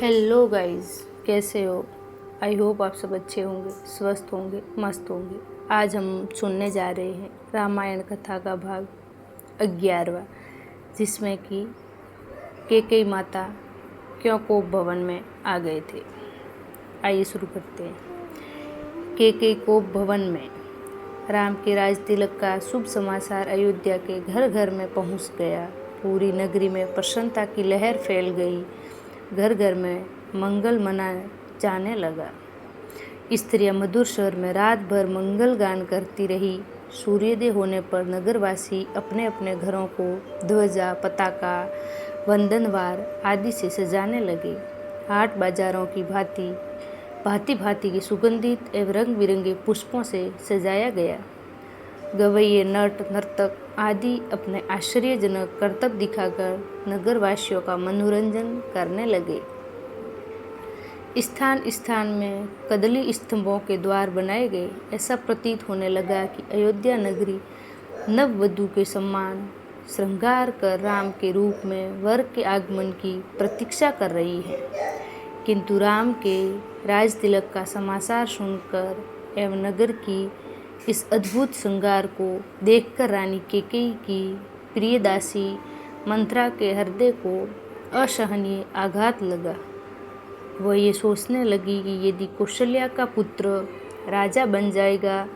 Hello guys, कैसे हो। I hope आप सब अच्छे होंगे, स्वस्थ होंगे, मस्त होंगे। आज हम सुनने जा रहे हैं रामायण कथा का भाग 11वां, जिसमें कि कैकेयी माता क्यों कोप भवन में आ गए थे। आइए शुरू करते हैं। कैकेयी कोप भवन में राम के राज तिलक का शुभ समाचार अयोध्या के घर घर में पहुंच गया। पूरी नगरी में प्रसन्नता की लहर फैल गई। घर घर में मंगल मनाए जाने लगा। स्त्रियां मधुर स्वर में रात भर मंगल गान करती रही। सूर्योदय होने पर नगरवासी अपने अपने घरों को ध्वजा, पताका, वंदनवार आदि से सजाने लगे। हाट बाजारों की भांति भांति की सुगंधित एवं रंग बिरंगे पुष्पों से सजाया गया। गवैये, नट, नर्तक आदि अपने आश्चर्यजनक करतब दिखाकर नगरवासियों का मनोरंजन करने लगे। स्थान स्थान में कदली स्तंभों के द्वार बनाए गए। ऐसा प्रतीत होने लगा कि अयोध्या नगरी नववधू के समान श्रृंगार कर राम के रूप में वर के आगमन की प्रतीक्षा कर रही है। किंतु राम के राज तिलक का समाचार सुनकर एवं नगर की इस अद्भुत श्रृंगार को देखकर रानी कैकेयी की प्रिय दासी मंथरा के हृदय को असहनीय आघात लगा। वह ये सोचने लगी कि यदि कौशल्या का पुत्र राजा बन जाएगा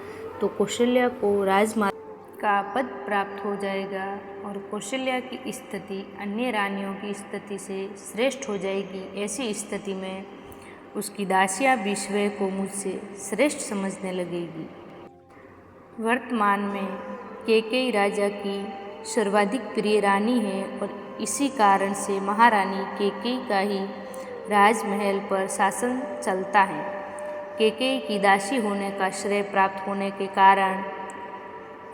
तो कौशल्या को राजमाता का पद प्राप्त हो जाएगा और कौशल्या की स्थिति अन्य रानियों की स्थिति से श्रेष्ठ हो जाएगी। ऐसी स्थिति में उसकी दासियां भी स्वयं को मुझसे श्रेष्ठ समझने लगेगी। वर्तमान में कैकेयी राजा की सर्वाधिक प्रिय रानी है और इसी कारण से महारानी कैकेयी का ही राजमहल पर शासन चलता है। कैकेयी की दासी होने का श्रेय प्राप्त होने के कारण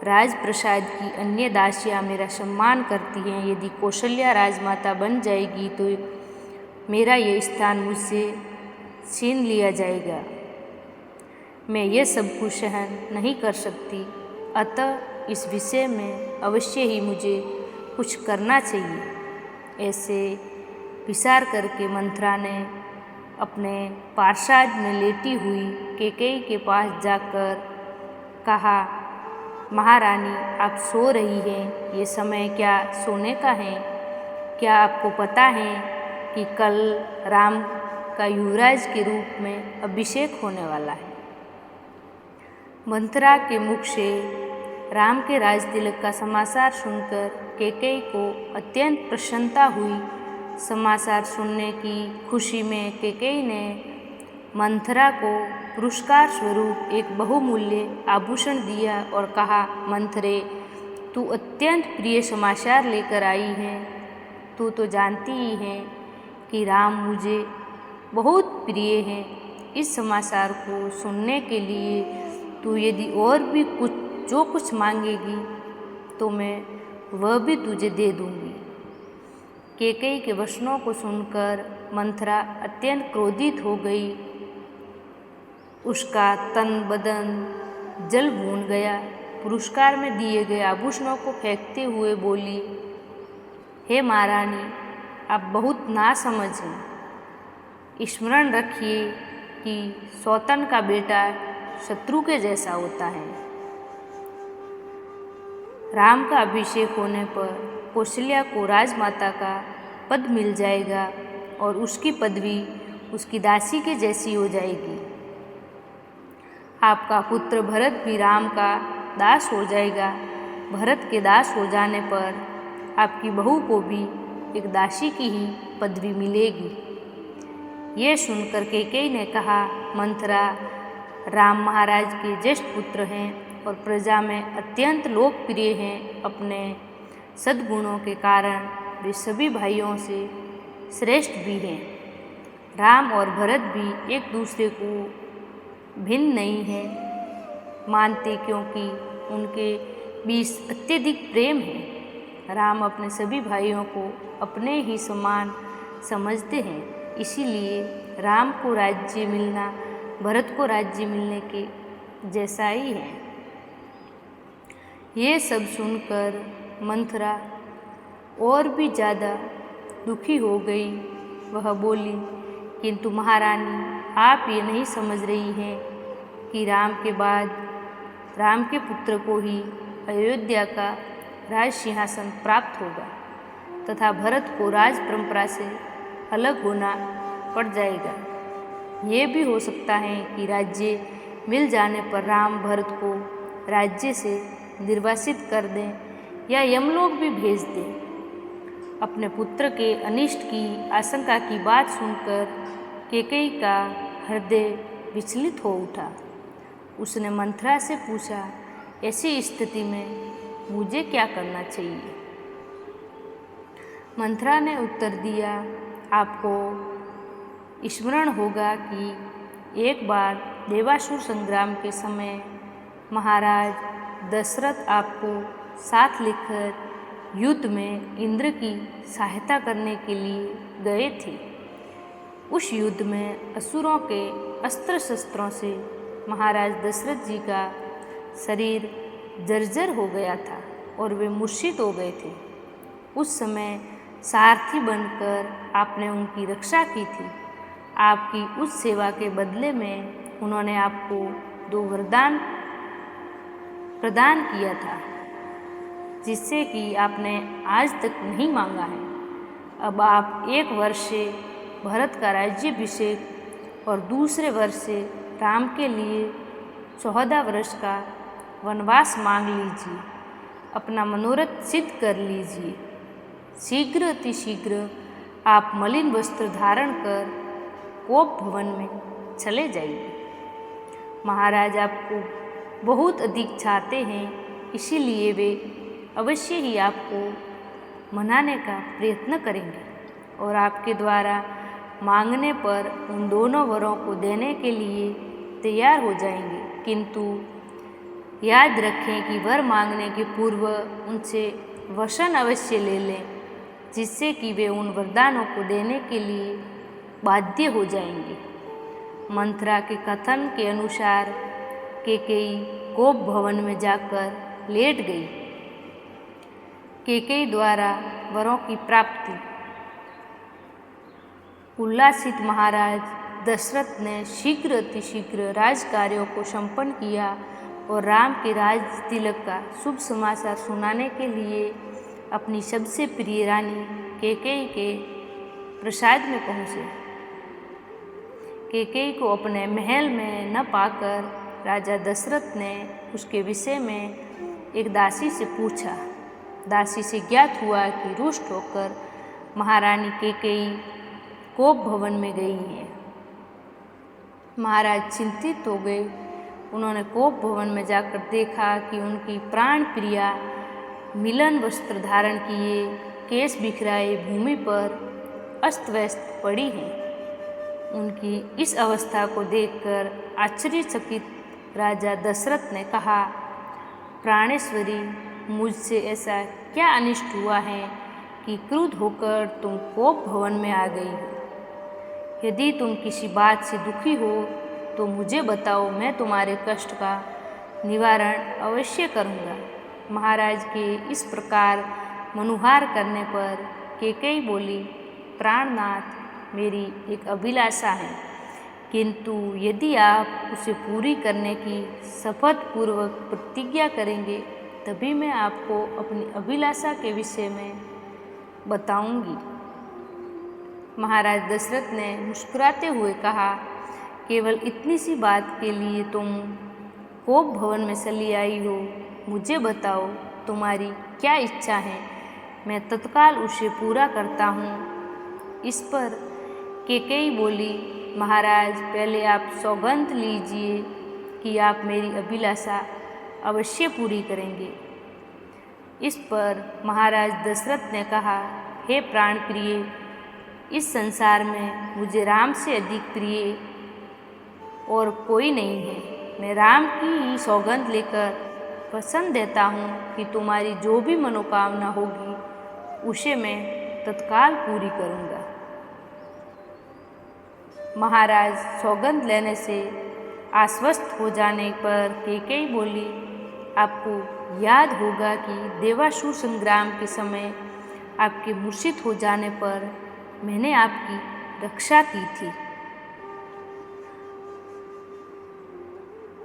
राजप्रसाद की अन्य दासियां मेरा सम्मान करती हैं। यदि कौशल्या राजमाता बन जाएगी तो मेरा यह स्थान मुझसे छीन लिया जाएगा। मैं यह सब कुछ सहन नहीं कर सकती, अतः इस विषय में अवश्य ही मुझे कुछ करना चाहिए। ऐसे विचार करके मंथरा ने अपने प्रासाद में लेटी हुई कैकेयी के पास जाकर कहा, महारानी आप सो रही हैं, ये समय क्या सोने का है? क्या आपको पता है कि कल राम का युवराज के रूप में अभिषेक होने वाला है? मंथरा के मुख से राम के राज तिलक का समाचार सुनकर कैकेयी को अत्यंत प्रसन्नता हुई। समाचार सुनने की खुशी में कैकेयी ने मंथरा को पुरस्कार स्वरूप एक बहुमूल्य आभूषण दिया और कहा, मंथरे तू अत्यंत प्रिय समाचार लेकर आई है। तू तो जानती ही है कि राम मुझे बहुत प्रिय है। इस समाचार को सुनने के लिए तू यदि और भी जो कुछ मांगेगी तो मैं वह भी तुझे दे दूंगी। कैकेयी के वचनों को सुनकर मंथरा अत्यंत क्रोधित हो गई। उसका तन बदन जल भून गया। पुरस्कार में दिए गए आभूषणों को फेंकते हुए बोली, हे महारानी आप बहुत नासमझ हैं। स्मरण रखिए कि सौतन का बेटा शत्रु के जैसा होता है। राम का अभिषेक होने पर कौशल्या को राजमाता का पद मिल जाएगा और उसकी पदवी उसकी दासी के जैसी हो जाएगी। आपका पुत्र भरत भी राम का दास हो जाएगा। भरत के दास हो जाने पर आपकी बहू को भी एक दासी की ही पदवी मिलेगी। यह सुनकर कैकेयी ने कहा, मंथरा राम महाराज के ज्येष्ठ पुत्र हैं और प्रजा में अत्यंत लोकप्रिय हैं। अपने सद्गुणों के कारण वे सभी भाइयों से श्रेष्ठ भी हैं। राम और भरत भी एक दूसरे को भिन्न नहीं है मानते, क्योंकि उनके बीच अत्यधिक प्रेम है। राम अपने सभी भाइयों को अपने ही समान समझते हैं। इसीलिए राम को राज्य मिलना भरत को राज्य मिलने के जैसा ही है। ये सब सुनकर मंथरा और भी ज़्यादा दुखी हो गई। वह बोली, किंतु महारानी, आप ये नहीं समझ रही हैं कि राम के बाद राम के पुत्र को ही अयोध्या का राज सिंहासन प्राप्त होगा तथा भरत को राज परंपरा से अलग होना पड़ जाएगा। ये भी हो सकता है कि राज्य मिल जाने पर राम भरत को राज्य से निर्वासित कर दें या यमलोक भी भेज दें। अपने पुत्र के अनिष्ट की आशंका की बात सुनकर कैकेयी का हृदय विचलित हो उठा। उसने मंथरा से पूछा, ऐसी स्थिति में मुझे क्या करना चाहिए? मंथरा ने उत्तर दिया, आपको स्मरण होगा कि एक बार देवासुर संग्राम के समय महाराज दशरथ आपको साथ लेकर युद्ध में इंद्र की सहायता करने के लिए गए थे। उस युद्ध में असुरों के अस्त्र शस्त्रों से महाराज दशरथ जी का शरीर जर्जर हो गया था और वे मूर्छित हो गए थे। उस समय सारथी बनकर आपने उनकी रक्षा की थी। आपकी उस सेवा के बदले में उन्होंने आपको 2 वरदान प्रदान किया था, जिससे कि आपने आज तक नहीं मांगा है। अब आप 1 वर्ष से भरत का राज्याभिषेक और दूसरे वर्ष से राम के लिए 14 वर्ष का वनवास मांग लीजिए। अपना मनोरथ सिद्ध कर लीजिए। शीघ्र अतिशीघ्र आप मलिन वस्त्र धारण कर कोप भवन में चले जाइए। महाराज आपको बहुत अधिक चाहते हैं, इसीलिए वे अवश्य ही आपको मनाने का प्रयत्न करेंगे और आपके द्वारा मांगने पर उन दोनों वरों को देने के लिए तैयार हो जाएंगे। किंतु याद रखें कि वर मांगने के पूर्व उनसे वचन अवश्य ले लें, जिससे कि वे उन वरदानों को देने के लिए बाध्य हो जाएंगे। मंथरा के कथन के अनुसार कैकेयी कोप भवन में जाकर लेट गई। कैकेयी द्वारा वरों की प्राप्ति। उल्लासित महाराज दशरथ ने शीघ्र अतिशीघ्र राज कार्यों को संपन्न किया और राम के राज तिलक का शुभ समाचार सुनाने के लिए अपनी सबसे प्रिय रानी कैकेयी के प्रासाद में पहुँचे। कैकेयी को अपने महल में न पाकर राजा दशरथ ने उसके विषय में एक दासी से पूछा। दासी से ज्ञात हुआ कि रुष्ट होकर महारानी कैकेयी कोप भवन में गई हैं। महाराज चिंतित हो गए। उन्होंने कोप भवन में जाकर देखा कि उनकी प्राण प्रिया मिलन वस्त्र धारण किए, केश बिखराए भूमि पर अस्त व्यस्त पड़ी हैं। उनकी इस अवस्था को देखकर आश्चर्यचकित राजा दशरथ ने कहा, प्राणेश्वरी, मुझसे ऐसा क्या अनिष्ट हुआ है कि क्रुद्ध होकर तुम कोप भवन में आ गई हो? यदि तुम किसी बात से दुखी हो तो मुझे बताओ, मैं तुम्हारे कष्ट का निवारण अवश्य करूँगा। महाराज के इस प्रकार मनुहार करने पर कैकेयी बोली, प्राणनाथ, मेरी एक अभिलाषा है, किंतु यदि आप उसे पूरी करने की शपथ पूर्वक प्रतिज्ञा करेंगे तभी मैं आपको अपनी अभिलाषा के विषय में बताऊंगी। महाराज दशरथ ने मुस्कुराते हुए कहा, केवल इतनी सी बात के लिए तुम कोप भवन में चली आई हो? मुझे बताओ, तुम्हारी क्या इच्छा है? मैं तत्काल उसे पूरा करता हूँ। इस पर कैकेयी बोली, महाराज, पहले आप सौगंध लीजिए कि आप मेरी अभिलाषा अवश्य पूरी करेंगे। इस पर महाराज दशरथ ने कहा, हे प्राण प्रिय, इस संसार में मुझे राम से अधिक प्रिय और कोई नहीं है। मैं राम की ही सौगंध लेकर वचन देता हूँ कि तुम्हारी जो भी मनोकामना होगी उसे मैं तत्काल पूरी करूँगा। महाराज सौगंध लेने से आश्वस्त हो जाने पर कैकेयी बोली, आपको याद होगा कि देवासुर संग्राम के समय आपके मूर्छित हो जाने पर मैंने आपकी रक्षा की थी।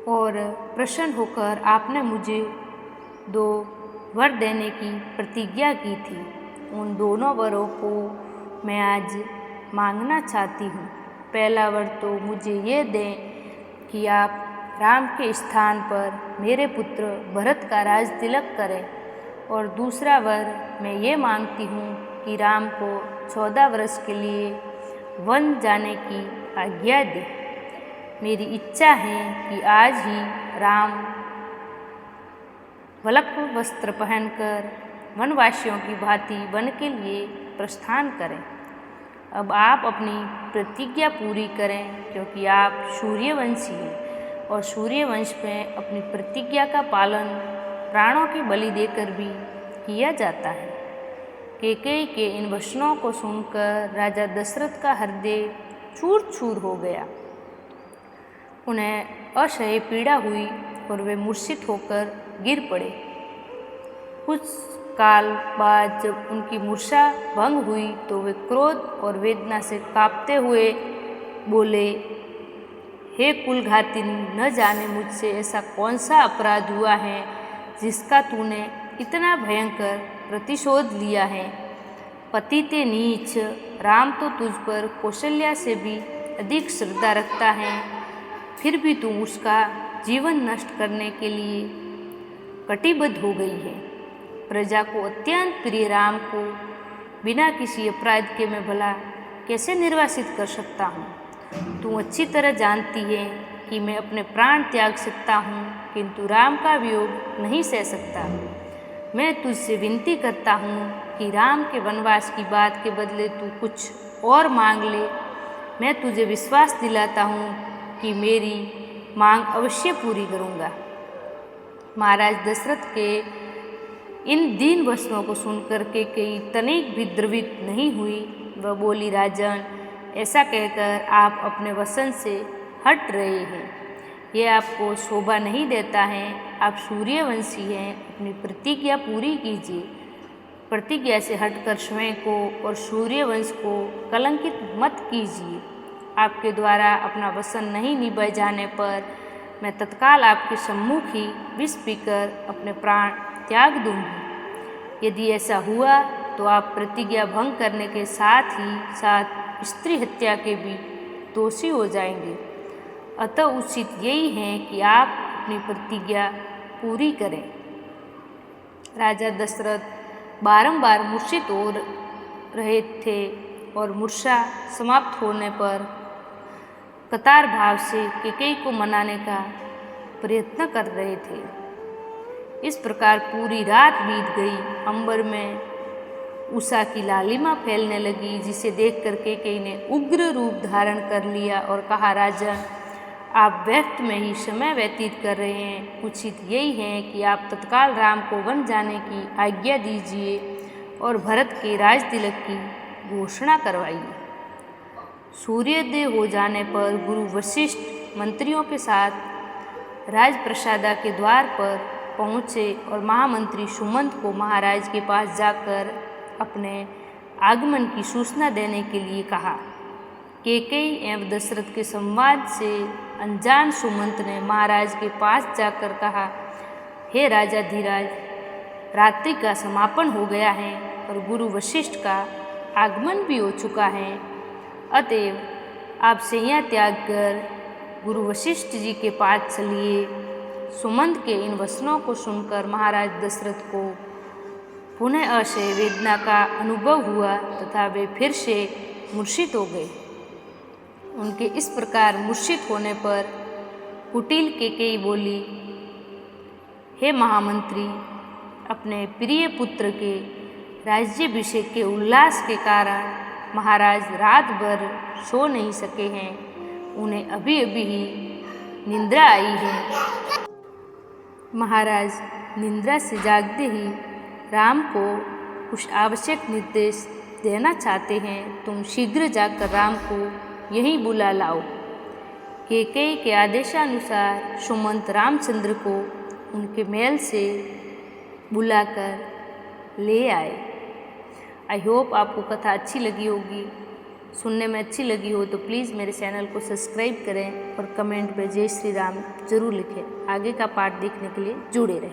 और प्रसन्न होकर आपने मुझे 2 वर देने की प्रतिज्ञा की थी। उन दोनों वरों को मैं आज मांगना चाहती हूँ। पहला वर तो मुझे ये दें कि आप राम के स्थान पर मेरे पुत्र भरत का राज तिलक करें, और दूसरा वर मैं ये मांगती हूँ कि राम को 14 वर्ष के लिए वन जाने की आज्ञा दें। मेरी इच्छा है कि आज ही राम वल्क वस्त्र पहनकर वनवासियों की भांति वन के लिए प्रस्थान करें। अब आप अपनी प्रतिज्ञा पूरी करें, क्योंकि आप सूर्यवंशी हैं और सूर्यवंश में अपनी प्रतिज्ञा का पालन प्राणों की बलि देकर भी किया जाता है। कैकेयी के इन वचनों को सुनकर राजा दशरथ का हृदय चूर चूर हो गया। उन्हें असह्य पीड़ा हुई और वे मूर्छित होकर गिर पड़े। कुछ काल बाद जब उनकी मूर्छा भंग हुई तो वे क्रोध और वेदना से कांपते हुए बोले, हे कुलघातिनी, न जाने मुझसे ऐसा कौन सा अपराध हुआ है जिसका तूने इतना भयंकर प्रतिशोध लिया है। पतिते नीच, राम तो तुझ पर कौशल्या से भी अधिक श्रद्धा रखता है, फिर भी तू उसका जीवन नष्ट करने के लिए कटिबद्ध हो गई है। प्रजा को अत्यंत प्रिय राम को बिना किसी अपराध के मैं भला कैसे निर्वासित कर सकता हूँ। तू अच्छी तरह जानती है कि मैं अपने प्राण त्याग सकता हूँ, किंतु राम का वियोग नहीं सह सकता। मैं तुझसे विनती करता हूँ कि राम के वनवास की बात के बदले तू कुछ और मांग ले। मैं तुझे विश्वास दिलाता हूँ कि मेरी मांग अवश्य पूरी करूँगा। महाराज दशरथ के इन दीन वचनों को सुनकर कैकेयी तनिक भी द्रवित नहीं हुई। वह बोली, राजन, ऐसा कहकर आप अपने वचन से हट रहे हैं। ये आपको शोभा नहीं देता है। आप सूर्यवंशी हैं, अपनी प्रतिज्ञा पूरी कीजिए। प्रतिज्ञा से हटकर स्वयं को और सूर्यवंश को कलंकित मत कीजिए। आपके द्वारा अपना वचन नहीं निभाए जाने पर मैं तत्काल आपके सम्मुख ही विष पीकर अपने प्राण त्याग दूंगी। यदि ऐसा हुआ तो आप प्रतिज्ञा भंग करने के साथ ही साथ स्त्री हत्या के भी दोषी हो जाएंगे। अतः उचित यही है कि आप अपनी प्रतिज्ञा पूरी करें। राजा दशरथ बारंबार मूर्छित हो रहे थे और मूर्छा समाप्त होने पर कतार भाव से कैकेयी को मनाने का प्रयत्न कर रहे थे। इस प्रकार पूरी रात बीत गई। अंबर में उषा की लालिमा फैलने लगी, जिसे देखकर कैकेयी ने उग्र रूप धारण कर लिया और कहा, राजन, आप व्यर्थ में ही समय व्यतीत कर रहे हैं। उचित यही है कि आप तत्काल राम को वन जाने की आज्ञा दीजिए और भरत के राज तिलक की घोषणा करवाइए। सूर्योदय हो जाने पर गुरु वशिष्ठ मंत्रियों के साथ राजप्रसादा के द्वार पर पहुँचे और महामंत्री सुमंत को महाराज के पास जाकर अपने आगमन की सूचना देने के लिए कहा। कैकेयी एवं दशरथ के संवाद से अनजान सुमंत ने महाराज के पास जाकर कहा, हे राजाधिराज, रात्रि का समापन हो गया है और गुरु वशिष्ठ का आगमन भी हो चुका है। अतएव आप शैया त्याग कर गुरु वशिष्ठ जी के पास चलिए। सुमंत के इन वचनों को सुनकर महाराज दशरथ को पुनः असह्य वेदना का अनुभव हुआ तथा वे फिर से मूर्छित हो गए। उनके इस प्रकार मूर्छित होने पर कुटिल कैकेयी बोली, हे महामंत्री, अपने प्रिय पुत्र के राज्याभिषेक के उल्लास के कारण महाराज रात भर सो नहीं सके हैं। उन्हें अभी अभी ही निंद्रा आई है। महाराज निंद्रा से जागते ही राम को कुछ आवश्यक निर्देश देना चाहते हैं। तुम शीघ्र जाकर राम को यहीं बुला लाओ। कैकेयी के आदेशानुसार सुमंत रामचंद्र को उनके महल से बुलाकर ले आए। आई होप आपको कथा अच्छी लगी होगी। सुनने में अच्छी लगी हो तो प्लीज़ मेरे चैनल को सब्सक्राइब करें और कमेंट में जय श्री राम जरूर लिखें। आगे का पार्ट देखने के लिए जुड़े रहें।